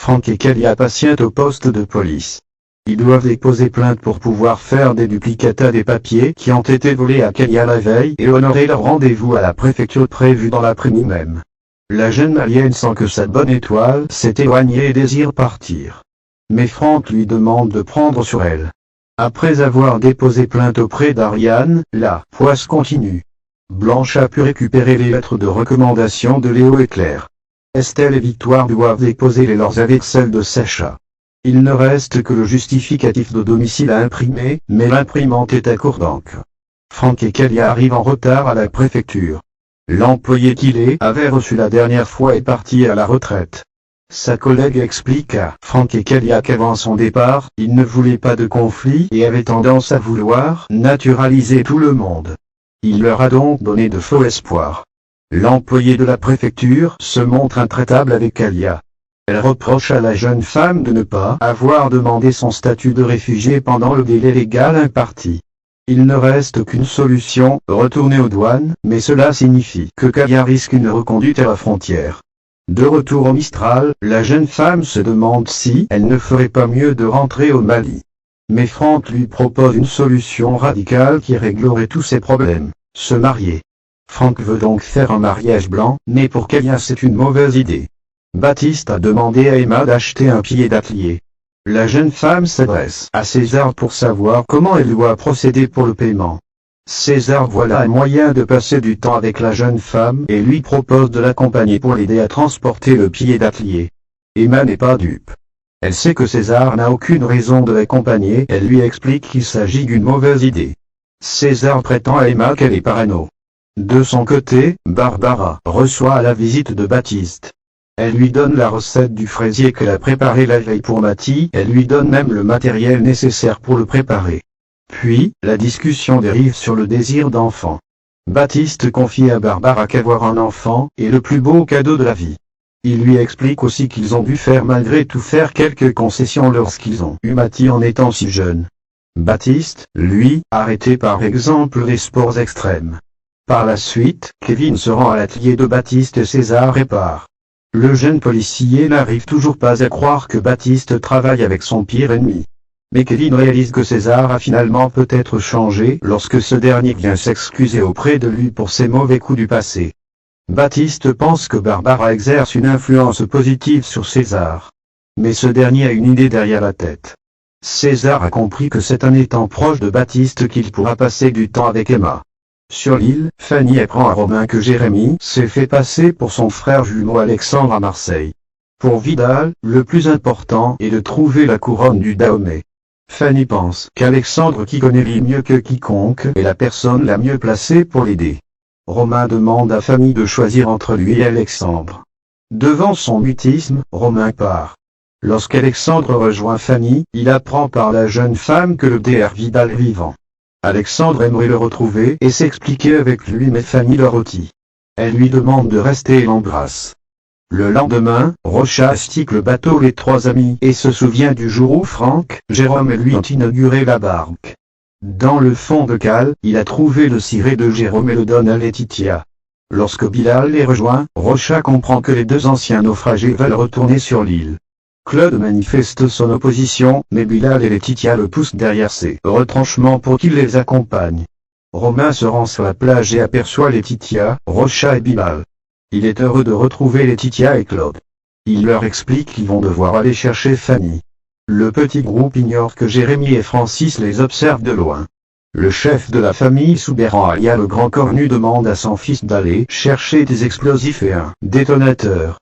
Franck et Kélia patientent au poste de police. Ils doivent déposer plainte pour pouvoir faire des duplicata des papiers qui ont été volés à Kélia la veille et honorer leur rendez-vous à la préfecture prévu dans l'après-midi même. La jeune malienne sent que sa bonne étoile s'est éloignée et désire partir. Mais Franck lui demande de prendre sur elle. Après avoir déposé plainte auprès d'Ariane, la poisse continue. Blanche a pu récupérer les lettres de recommandation de Léo et Claire. Estelle et Victoire doivent déposer les leurs avec celles de Sacha. Il ne reste que le justificatif de domicile à imprimer, mais l'imprimante est à court d'encre. Franck et Kélia arrivent en retard à la préfecture. L'employé qui les avait reçus la dernière fois est parti à la retraite. Sa collègue explique à Franck et Kélia qu'avant son départ, il ne voulait pas de conflit et avait tendance à vouloir naturaliser tout le monde. Il leur a donc donné de faux espoirs. L'employé de la préfecture se montre intraitable avec Kélia. Elle reproche à la jeune femme de ne pas avoir demandé son statut de réfugié pendant le délai légal imparti. Il ne reste qu'une solution, retourner aux douanes, mais cela signifie que Kélia risque une reconduite à la frontière. De retour au Mistral, la jeune femme se demande si elle ne ferait pas mieux de rentrer au Mali. Mais Franck lui propose une solution radicale qui réglerait tous ses problèmes, se marier. Franck veut donc faire un mariage blanc, mais pour Kélia c'est une mauvaise idée. Baptiste a demandé à Emma d'acheter un pied d'atelier. La jeune femme s'adresse à César pour savoir comment elle doit procéder pour le paiement. César voit là un moyen de passer du temps avec la jeune femme et lui propose de l'accompagner pour l'aider à transporter le pied d'atelier. Emma n'est pas dupe. Elle sait que César n'a aucune raison de l'accompagner, elle lui explique qu'il s'agit d'une mauvaise idée. César prétend à Emma qu'elle est parano. De son côté, Barbara reçoit la visite de Baptiste. Elle lui donne la recette du fraisier qu'elle a préparé la veille pour Mathie, elle lui donne même le matériel nécessaire pour le préparer. Puis, la discussion dérive sur le désir d'enfant. Baptiste confie à Barbara qu'avoir un enfant est le plus beau cadeau de la vie. Il lui explique aussi qu'ils ont dû malgré tout faire quelques concessions lorsqu'ils ont eu Mathie en étant si jeunes. Baptiste, lui, arrêtait par exemple les sports extrêmes. Par la suite, Kevin se rend à l'atelier de Baptiste et César répare. Le jeune policier n'arrive toujours pas à croire que Baptiste travaille avec son pire ennemi. Mais Kevin réalise que César a finalement peut-être changé lorsque ce dernier vient s'excuser auprès de lui pour ses mauvais coups du passé. Baptiste pense que Barbara exerce une influence positive sur César. Mais ce dernier a une idée derrière la tête. César a compris que c'est en étant proche de Baptiste qu'il pourra passer du temps avec Emma. Sur l'île, Fanny apprend à Romain que Jérémy s'est fait passer pour son frère jumeau Alexandre à Marseille. Pour Vidal, le plus important est de trouver la couronne du Dahomey. Fanny pense qu'Alexandre, qui connaît l'île mieux que quiconque, est la personne la mieux placée pour l'aider. Romain demande à Fanny de choisir entre lui et Alexandre. Devant son mutisme, Romain part. Lorsqu'Alexandre rejoint Fanny, il apprend par la jeune femme que le Dr Vidal est vivant. Alexandre aimerait le retrouver et s'expliquer avec lui, mais Fanny le retient. Elle lui demande de rester et l'embrasse. Le lendemain, Rocha astique le bateau Les Trois Amis et se souvient du jour où Franck, Jérôme et lui ont inauguré la barque. Dans le fond de cale, il a trouvé le ciré de Jérôme et le donne à Laetitia. Lorsque Bilal les rejoint, Rocha comprend que les deux anciens naufragés veulent retourner sur l'île. Claude manifeste son opposition, mais Bilal et Laetitia le poussent derrière ses retranchements pour qu'il les accompagne. Romain se rend sur la plage et aperçoit Laetitia, Rocha et Bilal. Il est heureux de retrouver Laetitia et Claude. Il leur explique qu'ils vont devoir aller chercher Fanny. Le petit groupe ignore que Jérémy et Francis les observent de loin. Le chef de la famille Soubéran alia le grand cornu demande à son fils d'aller chercher des explosifs et un détonateur.